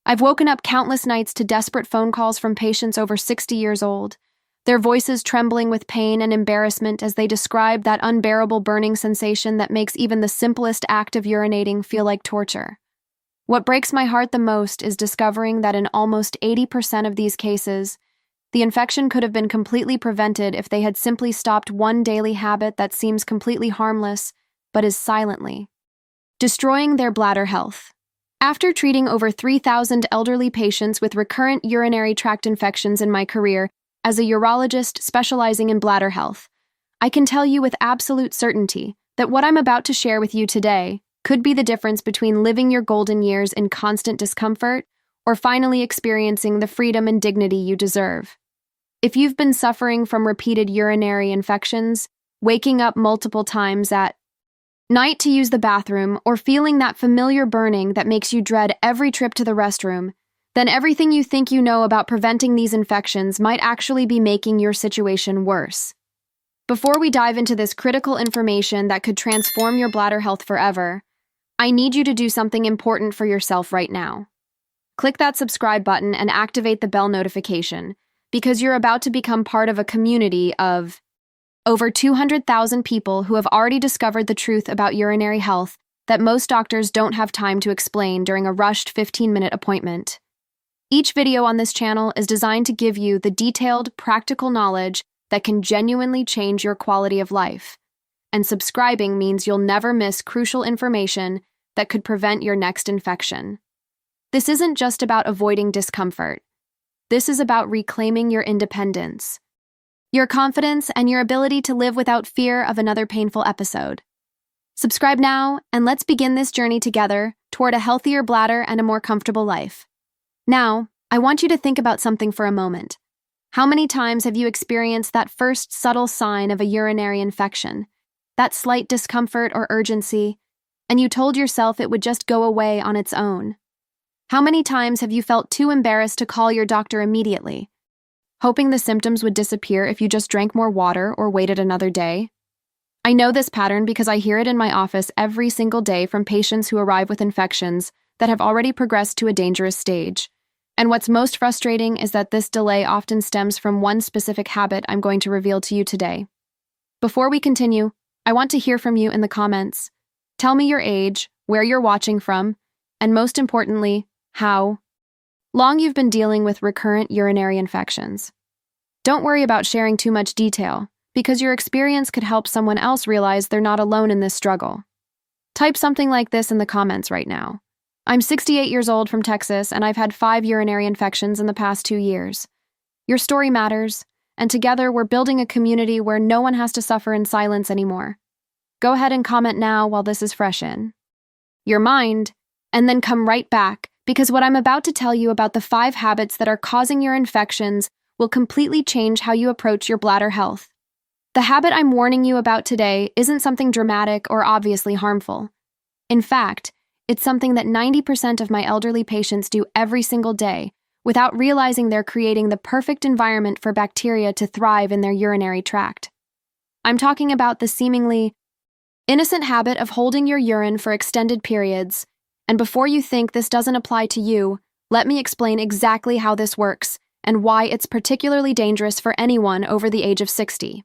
I've woken up countless nights to desperate phone calls from patients over 60 years old, their voices trembling with pain and embarrassment as they describe that unbearable burning sensation that makes even the simplest act of urinating feel like torture. What breaks my heart the most is discovering that in almost 80% of these cases, the infection could have been completely prevented if they had simply stopped one daily habit that seems completely harmless, but is silently destroying their bladder health. After treating over 3,000 elderly patients with recurrent urinary tract infections in my career as a urologist specializing in bladder health, I can tell you with absolute certainty that what I'm about to share with you today could be the difference between living your golden years in constant discomfort or finally experiencing the freedom and dignity you deserve. If you've been suffering from repeated urinary infections, waking up multiple times at night to use the bathroom, or feeling that familiar burning that makes you dread every trip to the restroom, then everything you think you know about preventing these infections might actually be making your situation worse. Before we dive into this critical information that could transform your bladder health forever, I need you to do something important for yourself right now. Click that subscribe button and activate the bell notification, because you're about to become part of a community of over 200,000 people who have already discovered the truth about urinary health that most doctors don't have time to explain during a rushed 15-minute appointment. Each video on this channel is designed to give you the detailed, practical knowledge that can genuinely change your quality of life. And subscribing means you'll never miss crucial information that could prevent your next infection. This isn't just about avoiding discomfort. This is about reclaiming your independence, your confidence, and your ability to live without fear of another painful episode. Subscribe now, and let's begin this journey together toward a healthier bladder and a more comfortable life. Now, I want you to think about something for a moment. How many times have you experienced that first subtle sign of a urinary infection, that slight discomfort or urgency, and you told yourself it would just go away on its own? How many times have you felt too embarrassed to call your doctor immediately, hoping the symptoms would disappear if you just drank more water or waited another day? I know this pattern because I hear it in my office every single day from patients who arrive with infections that have already progressed to a dangerous stage. And what's most frustrating is that this delay often stems from one specific habit I'm going to reveal to you today. Before we continue, I want to hear from you in the comments. Tell me your age, where you're watching from, and most importantly, how long you've been dealing with recurrent urinary infections. Don't worry about sharing too much detail, because your experience could help someone else realize they're not alone in this struggle. Type something like this in the comments right now. I'm 68 years old from Texas, and I've had 5 urinary infections in the past 2 years. Your story matters, and together we're building a community where no one has to suffer in silence anymore. Go ahead and comment now while this is fresh in your mind, and then come right back, because what I'm about to tell you about the 5 habits that are causing your infections will completely change how you approach your bladder health. The habit I'm warning you about today isn't something dramatic or obviously harmful. In fact, it's something that 90% of my elderly patients do every single day without realizing they're creating the perfect environment for bacteria to thrive in their urinary tract. I'm talking about the seemingly innocent habit of holding your urine for extended periods. And before you think this doesn't apply to you, let me explain exactly how this works and why it's particularly dangerous for anyone over the age of 60.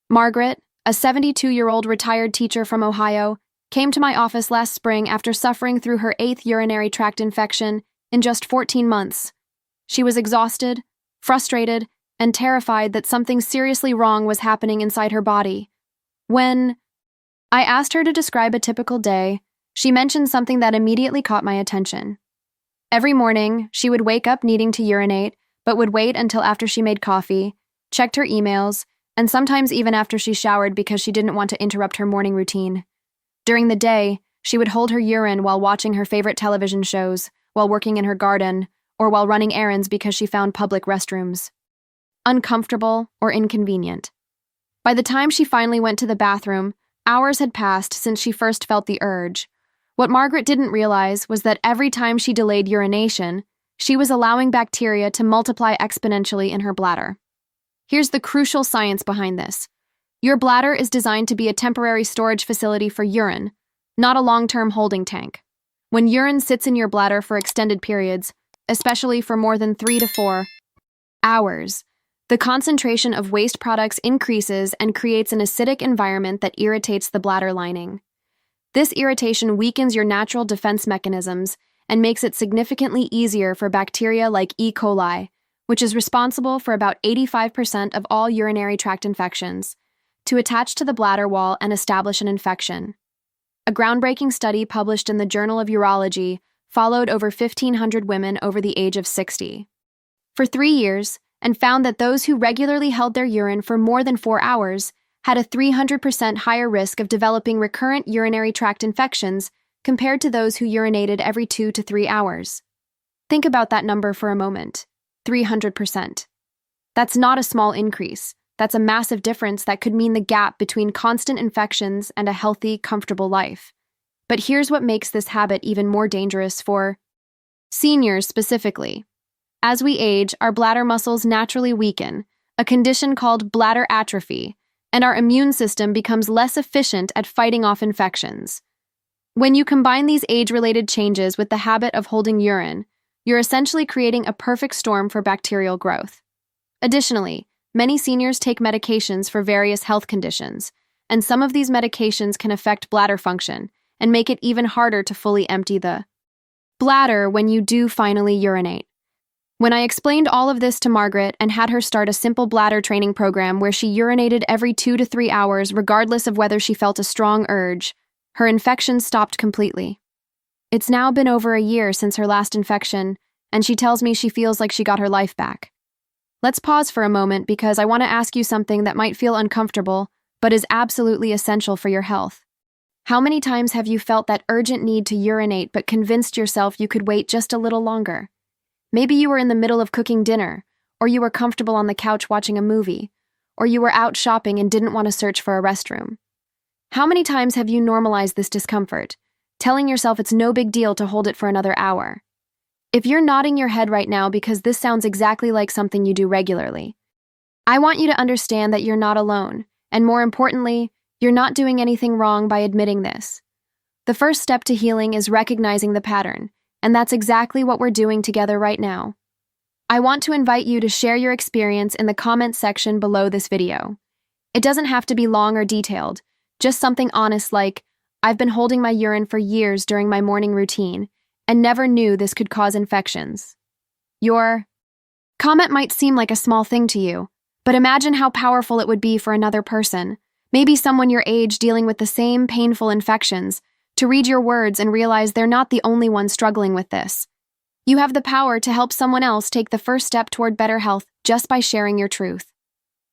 Margaret, a 72-year-old retired teacher from Ohio, came to my office last spring after suffering through her 8th urinary tract infection in just 14 months. She was exhausted, frustrated, and terrified that something seriously wrong was happening inside her body. When I asked her to describe a typical day, she mentioned something that immediately caught my attention. Every morning, she would wake up needing to urinate, but would wait until after she made coffee, checked her emails, and sometimes even after she showered because she didn't want to interrupt her morning routine. During the day, she would hold her urine while watching her favorite television shows, while working in her garden, or while running errands because she found public restrooms uncomfortable or inconvenient. By the time she finally went to the bathroom, hours had passed since she first felt the urge. What Margaret didn't realize was that every time she delayed urination, she was allowing bacteria to multiply exponentially in her bladder. Here's the crucial science behind this. Your bladder is designed to be a temporary storage facility for urine, not a long-term holding tank. When urine sits in your bladder for extended periods, especially for more than 3 to 4 hours. The concentration of waste products increases and creates an acidic environment that irritates the bladder lining. This irritation weakens your natural defense mechanisms and makes it significantly easier for bacteria like E. coli, which is responsible for about 85% of all urinary tract infections, to attach to the bladder wall and establish an infection. A groundbreaking study published in the Journal of Urology followed over 1,500 women over the age of 60 for 3 years and found that those who regularly held their urine for more than 4 hours had a 300% higher risk of developing recurrent urinary tract infections compared to those who urinated every 2 to 3 hours. Think about that number for a moment. 300%. That's not a small increase. That's a massive difference that could mean the gap between constant infections and a healthy, comfortable life. But here's what makes this habit even more dangerous for seniors specifically. As we age, our bladder muscles naturally weaken, a condition called bladder atrophy, and our immune system becomes less efficient at fighting off infections. When you combine these age-related changes with the habit of holding urine, you're essentially creating a perfect storm for bacterial growth. Additionally, many seniors take medications for various health conditions, and some of these medications can affect bladder function and make it even harder to fully empty the bladder when you do finally urinate. When I explained all of this to Margaret and had her start a simple bladder training program where she urinated every 2 to 3 hours regardless of whether she felt a strong urge, her infections stopped completely. It's now been over a year since her last infection, and she tells me she feels like she got her life back. Let's pause for a moment because I want to ask you something that might feel uncomfortable, but is absolutely essential for your health. How many times have you felt that urgent need to urinate but convinced yourself you could wait just a little longer? Maybe you were in the middle of cooking dinner, or you were comfortable on the couch watching a movie, or you were out shopping and didn't want to search for a restroom. How many times have you normalized this discomfort, telling yourself it's no big deal to hold it for another hour? If you're nodding your head right now because this sounds exactly like something you do regularly, I want you to understand that you're not alone, and more importantly, you're not doing anything wrong by admitting this. The first step to healing is recognizing the pattern, and that's exactly what we're doing together right now. I want to invite you to share your experience in the comments section below this video. It doesn't have to be long or detailed, just something honest like, I've been holding my urine for years during my morning routine and never knew this could cause infections. Your comment might seem like a small thing to you, but imagine how powerful it would be for another person, maybe someone your age dealing with the same painful infections, to read your words and realize they're not the only one struggling with this. You have the power to help someone else take the first step toward better health just by sharing your truth.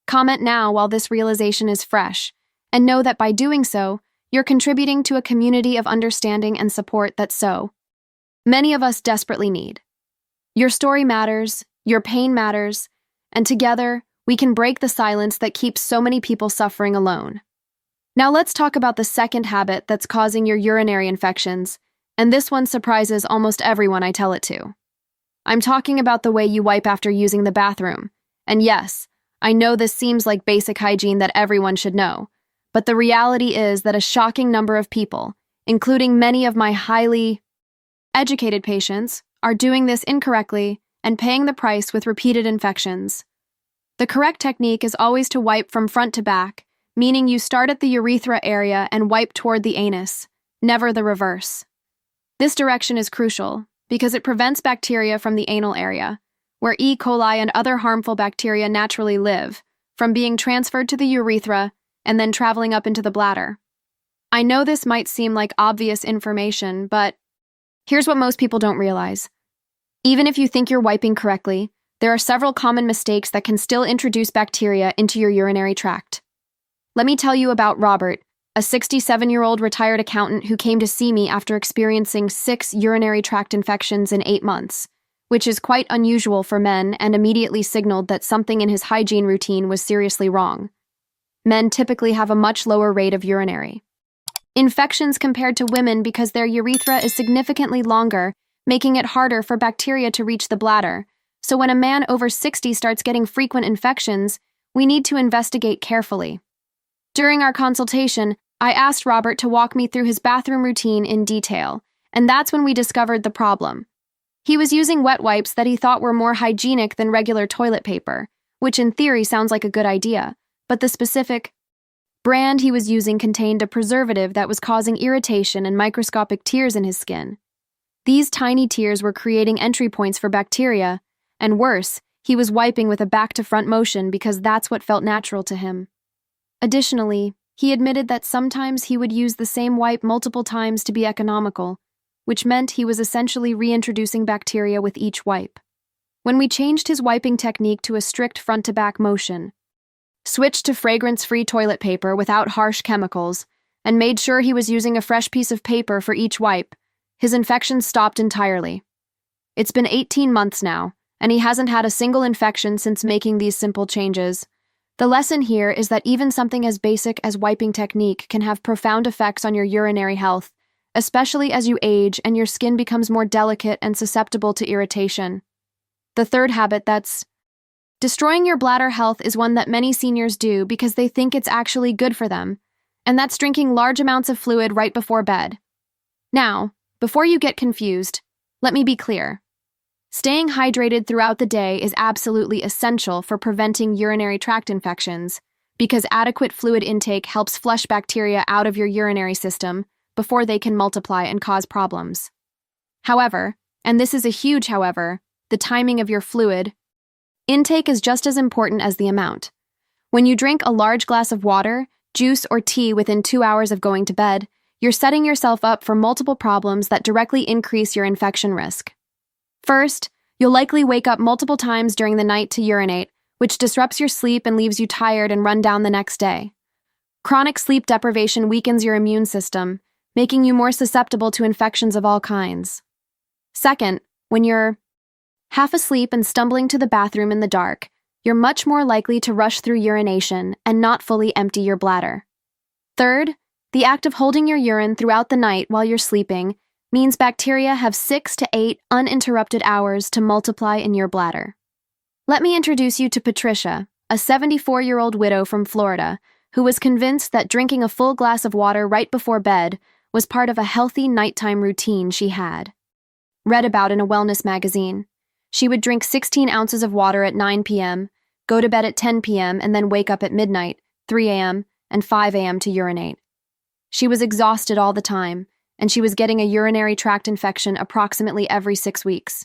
Comment now while this realization is fresh, and know that by doing so, you're contributing to a community of understanding and support that so many of us desperately need. Your story matters, your pain matters, and together, we can break the silence that keeps so many people suffering alone. Now let's talk about the second habit that's causing your urinary infections, and this one surprises almost everyone I tell it to. I'm talking about the way you wipe after using the bathroom. And yes, I know this seems like basic hygiene that everyone should know, but the reality is that a shocking number of people, including many of my highly educated patients, are doing this incorrectly and paying the price with repeated infections. The correct technique is always to wipe from front to back, meaning you start at the urethra area and wipe toward the anus, never the reverse. This direction is crucial because it prevents bacteria from the anal area, where E. coli and other harmful bacteria naturally live, from being transferred to the urethra and then traveling up into the bladder. I know this might seem like obvious information, but here's what most people don't realize. Even if you think you're wiping correctly, there are several common mistakes that can still introduce bacteria into your urinary tract. Let me tell you about Robert, a 67-year-old retired accountant who came to see me after experiencing 6 urinary tract infections in 8 months, which is quite unusual for men and immediately signaled that something in his hygiene routine was seriously wrong. Men typically have a much lower rate of urinary infections compared to women because their urethra is significantly longer, making it harder for bacteria to reach the bladder. So when a man over 60 starts getting frequent infections, we need to investigate carefully. During our consultation, I asked Robert to walk me through his bathroom routine in detail, and that's when we discovered the problem. He was using wet wipes that he thought were more hygienic than regular toilet paper, which in theory sounds like a good idea, but the specific brand he was using contained a preservative that was causing irritation and microscopic tears in his skin. These tiny tears were creating entry points for bacteria, and worse, he was wiping with a back-to-front motion because that's what felt natural to him. Additionally, he admitted that sometimes he would use the same wipe multiple times to be economical, which meant he was essentially reintroducing bacteria with each wipe. When we changed his wiping technique to a strict front-to-back motion, switched to fragrance-free toilet paper without harsh chemicals, and made sure he was using a fresh piece of paper for each wipe, his infections stopped entirely. It's been 18 months now, and he hasn't had a single infection since making these simple changes. The lesson here is that even something as basic as wiping technique can have profound effects on your urinary health, especially as you age and your skin becomes more delicate and susceptible to irritation. The third habit that's destroying your bladder health is one that many seniors do because they think it's actually good for them, and that's drinking large amounts of fluid right before bed. Now, before you get confused, let me be clear. Staying hydrated throughout the day is absolutely essential for preventing urinary tract infections because adequate fluid intake helps flush bacteria out of your urinary system before they can multiply and cause problems. However, and this is a huge however, the timing of your fluid intake is just as important as the amount. When you drink a large glass of water, juice, or tea within 2 hours of going to bed, you're setting yourself up for multiple problems that directly increase your infection risk. First, you'll likely wake up multiple times during the night to urinate, which disrupts your sleep and leaves you tired and run down the next day. Chronic sleep deprivation weakens your immune system, making you more susceptible to infections of all kinds. Second, when you're half asleep and stumbling to the bathroom in the dark, you're much more likely to rush through urination and not fully empty your bladder. Third, the act of holding your urine throughout the night while you're sleeping means bacteria have 6 to 8 uninterrupted hours to multiply in your bladder. Let me introduce you to Patricia, a 74-year-old widow from Florida, who was convinced that drinking a full glass of water right before bed was part of a healthy nighttime routine she had read about in a wellness magazine. She would drink 16 ounces of water at 9 p.m., go to bed at 10 p.m., and then wake up at midnight, 3 a.m., and 5 a.m. to urinate. She was exhausted all the time, and she was getting a urinary tract infection approximately every 6 weeks.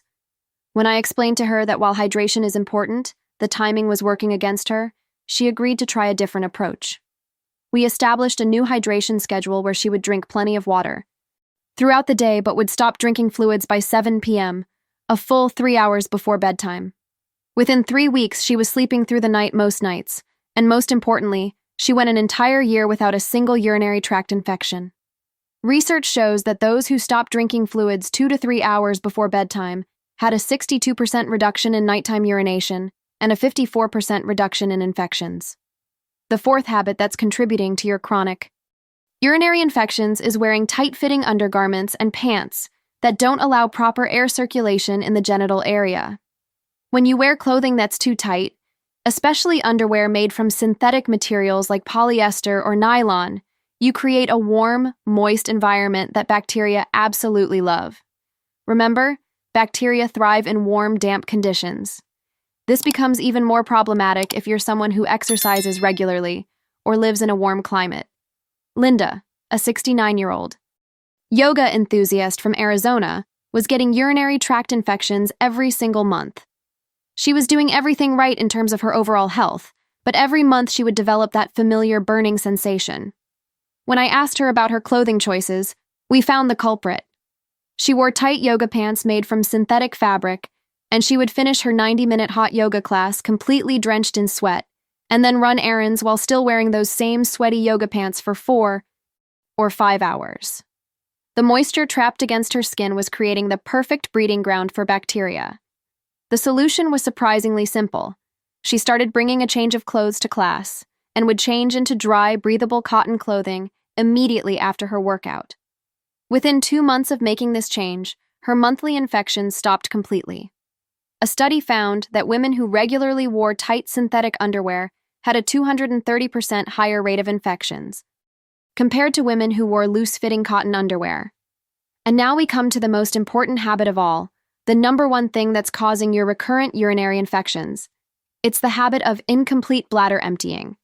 When I explained to her that while hydration is important, the timing was working against her, she agreed to try a different approach. We established a new hydration schedule where she would drink plenty of water throughout the day but would stop drinking fluids by 7 p.m., a full 3 hours before bedtime. Within 3 weeks, she was sleeping through the night most nights, and most importantly, she went an entire year without a single urinary tract infection. Research shows that those who stopped drinking fluids 2 to 3 hours before bedtime had a 62% reduction in nighttime urination and a 54% reduction in infections. The fourth habit that's contributing to your chronic urinary infections is wearing tight-fitting undergarments and pants that don't allow proper air circulation in the genital area. When you wear clothing that's too tight, especially underwear made from synthetic materials like polyester or nylon, you create a warm, moist environment that bacteria absolutely love. Remember, bacteria thrive in warm, damp conditions. This becomes even more problematic if you're someone who exercises regularly or lives in a warm climate. Linda, a 69-year-old yoga enthusiast from Arizona, was getting urinary tract infections every single month. She was doing everything right in terms of her overall health, but every month she would develop that familiar burning sensation. When I asked her about her clothing choices, we found the culprit. She wore tight yoga pants made from synthetic fabric, and she would finish her 90-minute hot yoga class completely drenched in sweat, and then run errands while still wearing those same sweaty yoga pants for 4 or 5 hours. The moisture trapped against her skin was creating the perfect breeding ground for bacteria. The solution was surprisingly simple. She started bringing a change of clothes to class and would change into dry, breathable cotton clothing immediately after her workout. Within 2 months of making this change, her monthly infections stopped completely. A study found that women who regularly wore tight synthetic underwear had a 230% higher rate of infections, compared to women who wore loose-fitting cotton underwear. And now we come to the most important habit of all, the number one thing that's causing your recurrent urinary infections. It's the habit of incomplete bladder emptying.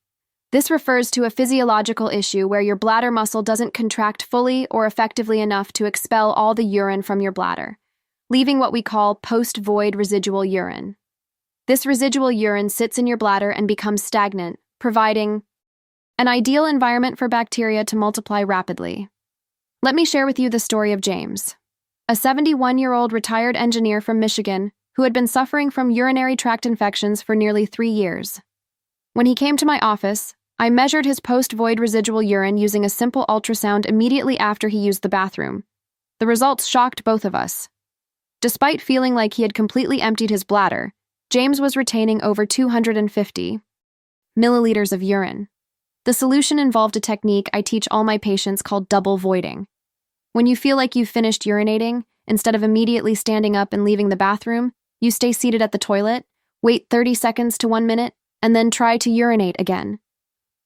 This refers to a physiological issue where your bladder muscle doesn't contract fully or effectively enough to expel all the urine from your bladder, leaving what we call post-void residual urine. This residual urine sits in your bladder and becomes stagnant, providing an ideal environment for bacteria to multiply rapidly. Let me share with you the story of James, a 71-year-old retired engineer from Michigan who had been suffering from urinary tract infections for nearly 3 years. When he came to my office, I measured his post-void residual urine using a simple ultrasound immediately after he used the bathroom. The results shocked both of us. Despite feeling like he had completely emptied his bladder, James was retaining over 250 milliliters of urine. The solution involved a technique I teach all my patients called double voiding. When you feel like you've finished urinating, instead of immediately standing up and leaving the bathroom, you stay seated at the toilet, wait 30 seconds to 1 minute, and then try to urinate again.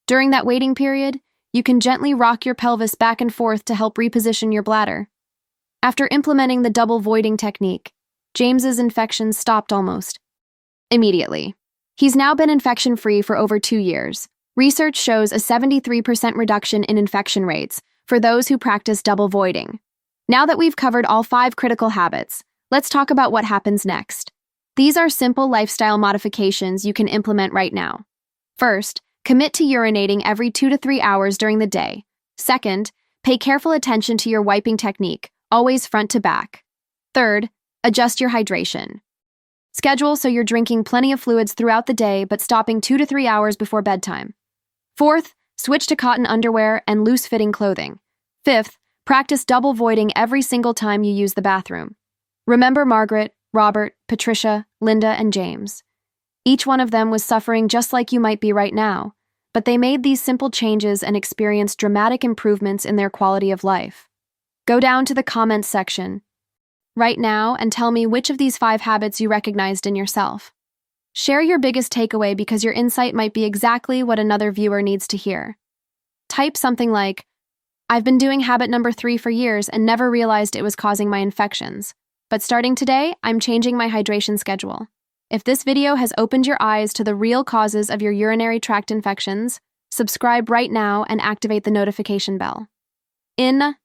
During that waiting period, you can gently rock your pelvis back and forth to help reposition your bladder. After implementing the double voiding technique, James's infections stopped almost immediately. He's now been infection-free for over 2 years. Research shows a 73% reduction in infection rates for those who practice double voiding. Now that we've covered all 5 critical habits, let's talk about what happens next. These are simple lifestyle modifications you can implement right now. First, commit to urinating every 2 to 3 hours during the day. Second, pay careful attention to your wiping technique, always front to back. Third, adjust your hydration. Schedule so you're drinking plenty of fluids throughout the day but stopping 2 to 3 hours before bedtime. Fourth, switch to cotton underwear and loose-fitting clothing. Fifth, practice double voiding every single time you use the bathroom. Remember Margaret, Robert, Patricia, Linda, and James. Each one of them was suffering just like you might be right now, but they made these simple changes and experienced dramatic improvements in their quality of life. Go down to the comments section right now and tell me which of these 5 habits you recognized in yourself. Share your biggest takeaway because your insight might be exactly what another viewer needs to hear. Type something like, "I've been doing habit number 3 for years and never realized it was causing my infections. But starting today, I'm changing my hydration schedule." If this video has opened your eyes to the real causes of your urinary tract infections, subscribe right now and activate the notification bell. In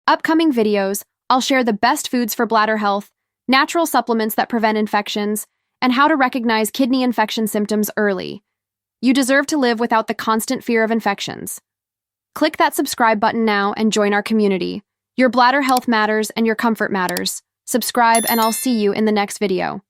upcoming videos, I'll share the best foods for bladder health, natural supplements that prevent infections, and how to recognize kidney infection symptoms early. You deserve to live without the constant fear of infections. Click that subscribe button now and join our community. Your bladder health matters and your comfort matters. Subscribe and I'll see you in the next video.